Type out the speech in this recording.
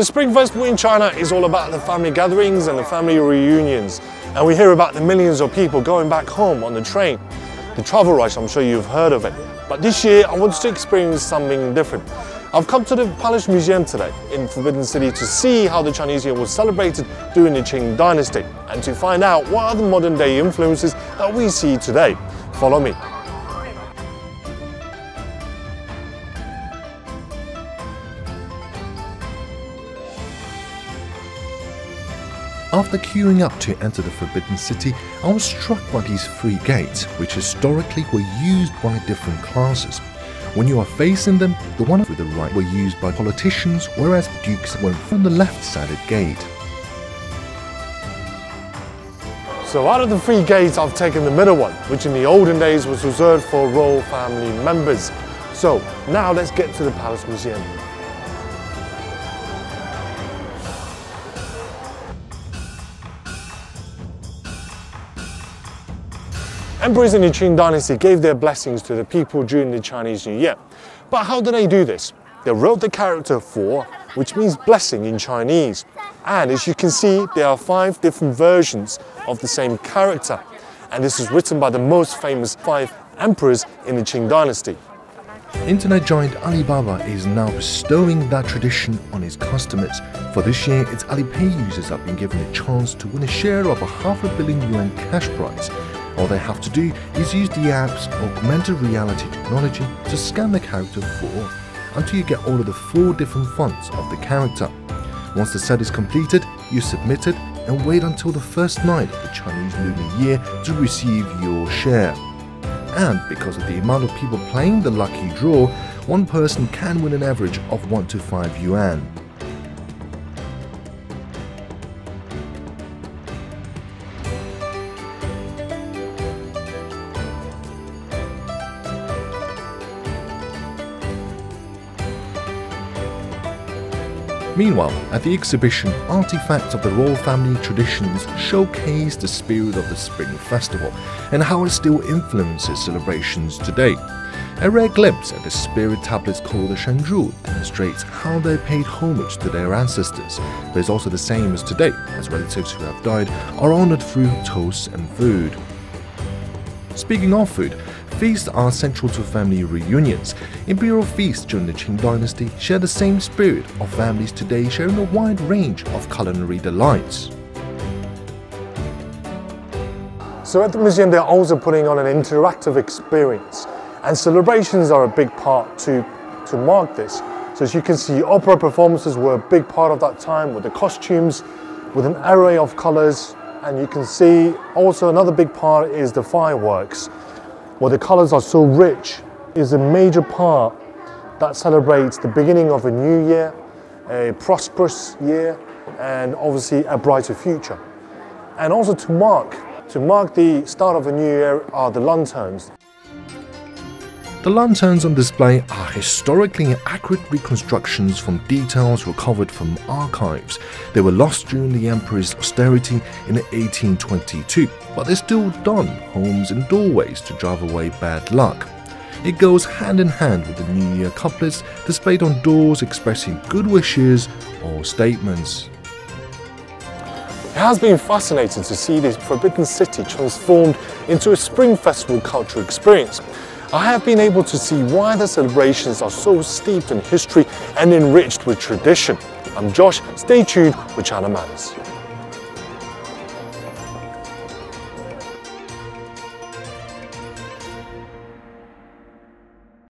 The Spring Festival in China is all about the family gatherings and the family reunions. And we hear about the millions of people going back home on the train. The travel rush, I'm sure you've heard of it. But this year, I wanted to experience something different. I've come to the Palace Museum today in Forbidden City to see how the Chinese New Year was celebrated during the Qing Dynasty and to find out what are the modern day influences that we see today. Follow me. After queuing up to enter the Forbidden City, I was struck by these three gates, which historically were used by different classes. When you are facing them, the one with the right were used by politicians, whereas dukes were from the left-sided gate. So out of the three gates, I've taken the middle one, which in the olden days was reserved for royal family members. So now let's get to the Palace Museum. Emperors in the Qing Dynasty gave their blessings to the people during the Chinese New Year. But how did they do this? They wrote the character 4, which means blessing in Chinese. And as you can see, there are 5 different versions of the same character. And this is written by the most famous 5 emperors in the Qing Dynasty. Internet giant Alibaba is now bestowing that tradition on its customers. For this year, its Alipay users have been given a chance to win a share of a $500 million cash prize. All they have to do is use the app's augmented reality technology to scan the character 4 until you get all of the 4 different fonts of the character. Once the set is completed, you submit it and wait until the first night of the Chinese Lunar Year to receive your share. And because of the amount of people playing the lucky draw, one person can win an average of 1 to 5 yuan. Meanwhile, at the exhibition, artifacts of the royal family traditions showcase the spirit of the Spring Festival and how it still influences celebrations today. A rare glimpse at the spirit tablets called the Shanzhu demonstrates how they paid homage to their ancestors, but it's also the same as today, as relatives who have died are honored through toasts and food. Speaking of food, feasts are central to family reunions. Imperial feasts during the Qing Dynasty share the same spirit of families today, sharing a wide range of culinary delights. So at the museum, they're also putting on an interactive experience, and celebrations are a big part to mark this. So as you can see, opera performances were a big part of that time with the costumes, with an array of colors, and you can see also another big part is the fireworks. Well, the colors are so rich is a major part that celebrates the beginning of a new year, a prosperous year, and obviously a brighter future. And also to mark the start of a new year are the lanterns. The lanterns on display are historically accurate reconstructions from details recovered from archives. They were lost during the emperor's austerity in 1822, but they're still done homes and doorways to drive away bad luck. It goes hand in hand with the New Year couplets displayed on doors expressing good wishes or statements. It has been fascinating to see this Forbidden City transformed into a Spring Festival cultural experience. I have been able to see why the celebrations are so steeped in history and enriched with tradition. I'm Josh, stay tuned with China Matters.